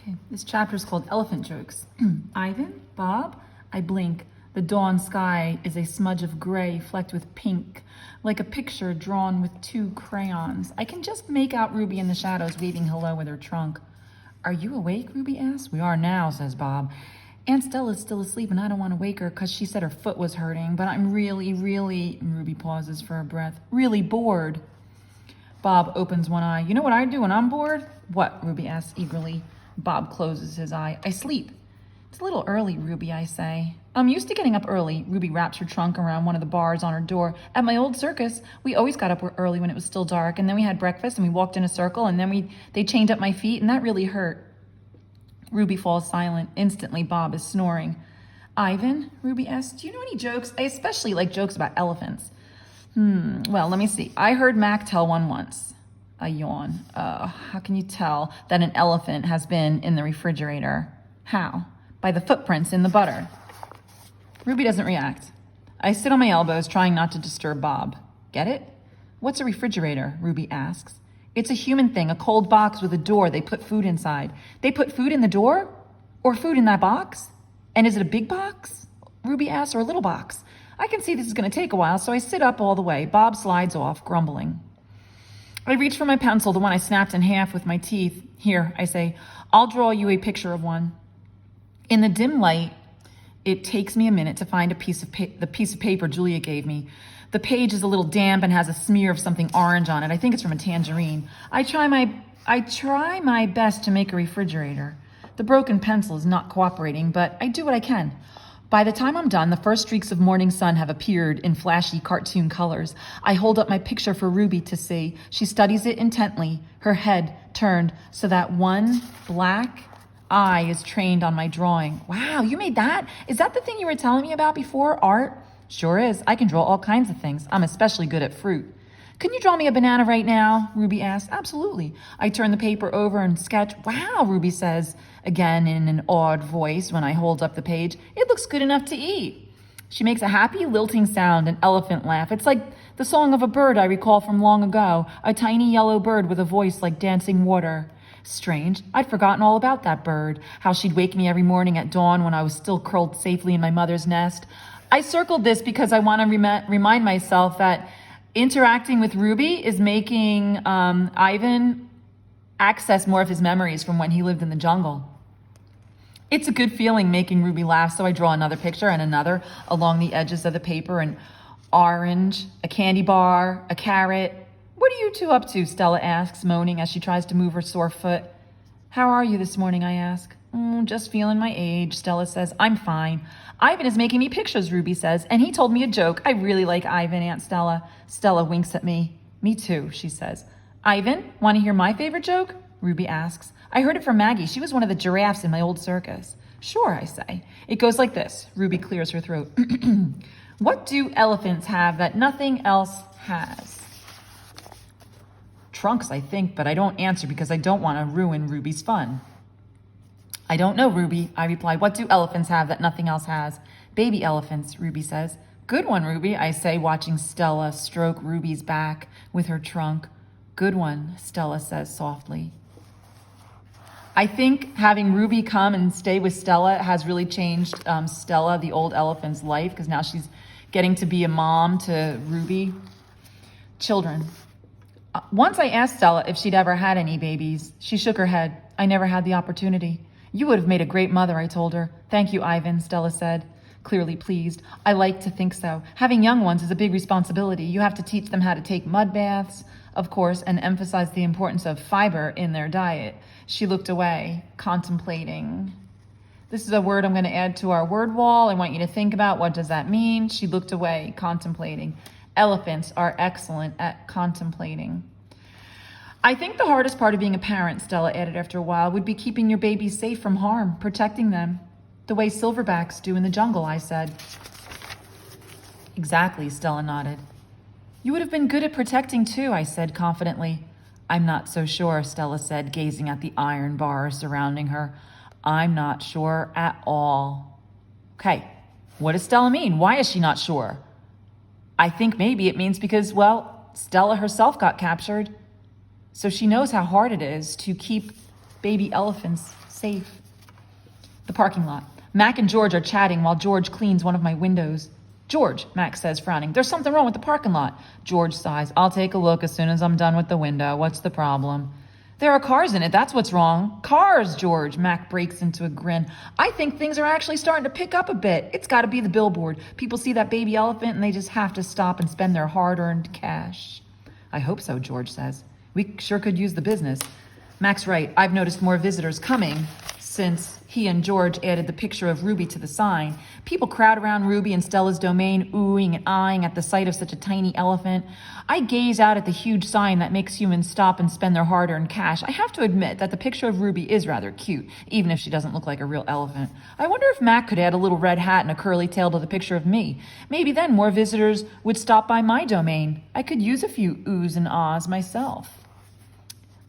Okay, this chapter is called Elephant Jokes. Ivan, Bob, I blink. The dawn sky is a smudge of gray flecked with pink, like a picture drawn with two crayons. I can just make out Ruby in the shadows waving hello with her trunk. Are you awake? Ruby asks. We are now, says Bob. Aunt Stella's still asleep and I don't want to wake her because she said her foot was hurting, but I'm really, Ruby pauses for a breath, really bored. Bob opens one eye. You know what I do when I'm bored? What? Ruby asks eagerly. Bob closes his eye. I sleep. It's a little early, Ruby, I say. I'm used to getting up early. Ruby wraps her trunk around one of the bars on her door. At my old circus, we always got up early when it was still dark, and then we had breakfast and we walked in a circle, and then they chained up my feet, and that really hurt. Ruby falls silent. Instantly, Bob is snoring. Ivan, Ruby asks, do you know any jokes? I especially like jokes about elephants. Well, let me see. I heard Mac tell one once. A yawn. How can you tell that an elephant has been in the refrigerator? How? By the footprints in the butter. Ruby doesn't react. I sit on my elbows, trying not to disturb Bob. Get it? What's a refrigerator? Ruby asks. It's a human thing, a cold box with a door they put food inside. They put food in the door? Or food in that box? And is it a big box? Ruby asks, or a little box? I can see this is going to take a while, so I sit up all the way. Bob slides off, grumbling. I reach for my pencil, the one I snapped in half with my teeth. Here, I say, I'll draw you a picture of one. In the dim light, it takes me a minute to find the piece of paper Julia gave me. The page is a little damp and has a smear of something orange on it. I think it's from a tangerine. I try my best to make a refrigerator. The broken pencil is not cooperating, but I do what I can. By the time I'm done, the first streaks of morning sun have appeared in flashy cartoon colors. I hold up my picture for Ruby to see. She studies it intently, her head turned so that one black eye is trained on my drawing. Wow, you made that? Is that the thing you were telling me about before, art? Sure is. I can draw all kinds of things. I'm especially good at fruit. Can you draw me a banana right now? Ruby asks. Absolutely. I turn the paper over and sketch. Wow, Ruby says, again in an awed voice when I hold up the page. It looks good enough to eat. She makes a happy lilting sound, an elephant laugh. It's like the song of a bird I recall from long ago, a tiny yellow bird with a voice like dancing water. Strange. I'd forgotten all about that bird, how she'd wake me every morning at dawn when I was still curled safely in my mother's nest. I circled this because I want to remind myself that interacting with Ruby is making Ivan access more of his memories from when he lived in the jungle. It's a good feeling making Ruby laugh, so I draw another picture and another along the edges of the paper, an orange, a candy bar, a carrot. What are you two up to? Stella asks, moaning as she tries to move her sore foot. How are you this morning? I ask. Just feeling my age, Stella says. I'm fine. Ivan is making me pictures, Ruby says, and he told me a joke. I really like Ivan, Aunt Stella. Stella winks at me. Me too, she says. Ivan, want to hear my favorite joke? Ruby asks. I heard it from Maggie. She was one of the giraffes in my old circus. Sure, I say. It goes like this. Ruby clears her throat. What do elephants have that nothing else has? Trunks, I think, but I don't answer because I don't want to ruin Ruby's fun. I don't know, Ruby, I reply. What do elephants have that nothing else has? Baby elephants, Ruby says. Good one, Ruby, I say, watching Stella stroke Ruby's back with her trunk. Good one, Stella says softly. I think having Ruby come and stay with Stella has really changed Stella, the old elephant's life, because now she's getting to be a mom to Ruby. Children. Once I asked Stella if she'd ever had any babies. She shook her head. I never had the opportunity. You would have made a great mother, I told her. Thank you, Ivan, Stella said, clearly pleased. I like to think so. Having young ones is a big responsibility. You have to teach them how to take mud baths, of course, and emphasize the importance of fiber in their diet. She looked away, contemplating. This is a word I'm going to add to our word wall. I want you to think about what does that mean. She looked away, contemplating. Elephants are excellent at contemplating. I think the hardest part of being a parent, Stella added after a while, would be keeping your babies safe from harm, protecting them. The way silverbacks do in the jungle, I said. Exactly, Stella nodded. You would have been good at protecting too, I said confidently. I'm not so sure, Stella said, gazing at the iron bars surrounding her. I'm not sure at all. Okay, what does Stella mean? Why is she not sure? I think maybe it means because, well, Stella herself got captured. So she knows how hard it is to keep baby elephants safe. The parking lot. Mac and George are chatting while George cleans one of my windows. George, Mac says, frowning. There's something wrong with the parking lot. George sighs. I'll take a look as soon as I'm done with the window. What's the problem? There are cars in it. That's what's wrong. Cars, George. Mac breaks into a grin. I think things are actually starting to pick up a bit. It's got to be the billboard. People see that baby elephant and they just have to stop and spend their hard-earned cash. I hope so, George says. We sure could use the business. Mac's right. I've noticed more visitors coming since he and George added the picture of Ruby to the sign. People crowd around Ruby and Stella's domain, oohing and eyeing at the sight of such a tiny elephant. I gaze out at the huge sign that makes humans stop and spend their hard-earned cash. I have to admit that the picture of Ruby is rather cute, even if she doesn't look like a real elephant. I wonder if Mac could add a little red hat and a curly tail to the picture of me. Maybe then more visitors would stop by my domain. I could use a few oohs and ahs myself.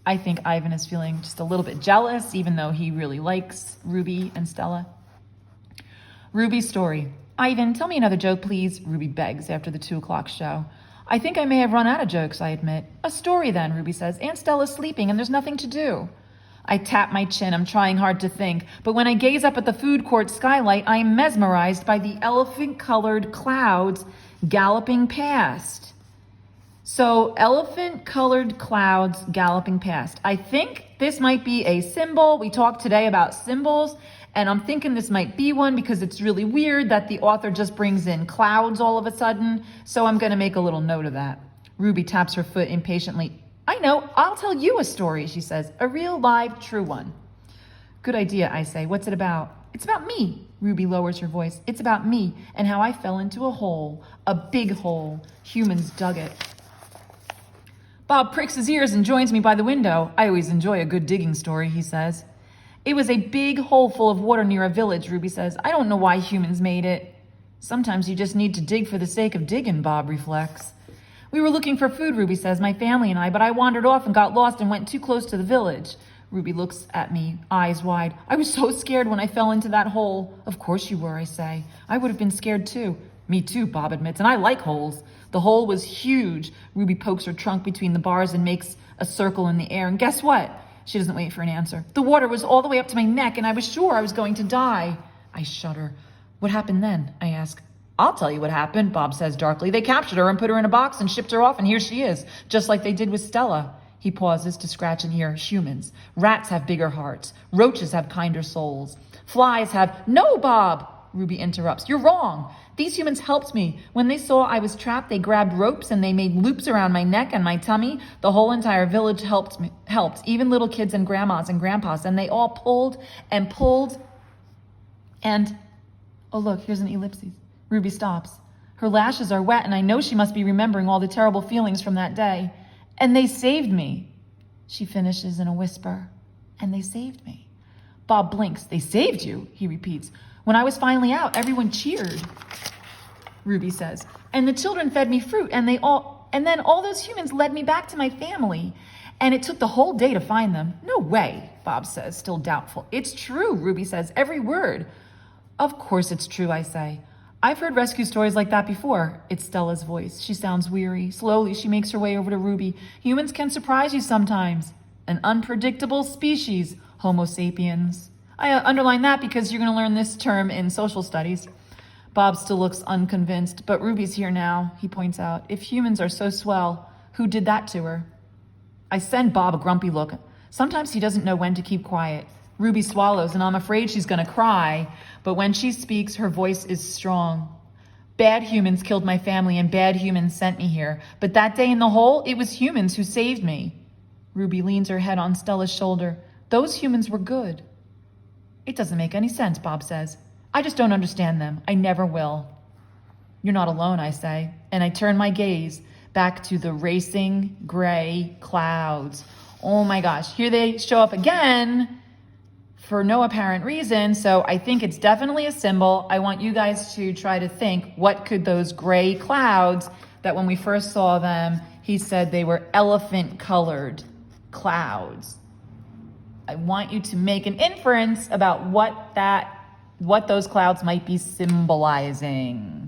I think Ivan is feeling just a little bit jealous, even though he really likes Ruby and Stella. Ruby's story. Ivan, tell me another joke, please, Ruby begs after the 2 o'clock show. I think I may have run out of jokes, I admit. A story then, Ruby says. Aunt Stella's sleeping and there's nothing to do. I tap my chin. I'm trying hard to think. But when I gaze up at the food court skylight, I am mesmerized by the elephant-colored clouds galloping past. So, elephant-colored clouds galloping past. I think this might be a symbol. We talked today about symbols, and I'm thinking this might be one because it's really weird that the author just brings in clouds all of a sudden. So I'm going to make a little note of that. Ruby taps her foot impatiently. I know. I'll tell you a story, she says. A real, live, true one. Good idea, I say. What's it about? It's about me. Ruby lowers her voice. It's about me and how I fell into a hole. A big hole. Humans dug it. Bob pricks his ears and joins me by the window. I always enjoy a good digging story, he says. It was a big hole full of water near a village, Ruby says. I don't know why humans made it. Sometimes you just need to dig for the sake of digging, Bob reflects. We were looking for food, Ruby says, my family and I, but I wandered off and got lost and went too close to the village. Ruby looks at me, eyes wide. I was so scared when I fell into that hole. Of course you were, I say. I would have been scared too. Me too, Bob admits, and I like holes. The hole was huge. Ruby pokes her trunk between the bars and makes a circle in the air. And guess what? She doesn't wait for an answer. The water was all the way up to my neck, and I was sure I was going to die. I shudder. What happened then? I ask. I'll tell you what happened, Bob says darkly. They captured her and put her in a box and shipped her off, and here she is, just like they did with Stella. He pauses to scratch an ear. Humans. Rats have bigger hearts. Roaches have kinder souls. Flies have... No, Bob! Ruby interrupts. You're wrong. These humans helped me. When they saw I was trapped, they grabbed ropes and they made loops around my neck and my tummy. The whole entire village helped, even little kids and grandmas and grandpas. And they all pulled and pulled. And, oh look, here's an ellipsis. Ruby stops. Her lashes are wet and I know she must be remembering all the terrible feelings from that day. And they saved me. She finishes in a whisper. And they saved me. Bob blinks. They saved you, he repeats. When I was finally out, everyone cheered, Ruby says. And the children fed me fruit, and then all those humans led me back to my family. And it took the whole day to find them. No way, Bob says, still doubtful. It's true, Ruby says, every word. Of course it's true, I say. I've heard rescue stories like that before. It's Stella's voice. She sounds weary. Slowly, she makes her way over to Ruby. Humans can surprise you sometimes. An unpredictable species, Homo sapiens. I underline that because you're going to learn this term in social studies. Bob still looks unconvinced, but Ruby's here now, he points out. If humans are so swell, who did that to her? I send Bob a grumpy look. Sometimes he doesn't know when to keep quiet. Ruby swallows, and I'm afraid she's going to cry, but when she speaks, her voice is strong. Bad humans killed my family, and bad humans sent me here. But that day in the hole, it was humans who saved me. Ruby leans her head on Stella's shoulder. Those humans were good. It doesn't make any sense, Bob says. I just don't understand them. I never will. You're not alone, I say, and I turn my gaze back to the racing gray clouds. Oh my gosh, here they show up again for no apparent reason, so I think it's definitely a symbol. I want you guys to try to think, what could those gray clouds that when we first saw them, he said they were elephant-colored clouds. I want you to make an inference about what those clouds might be symbolizing.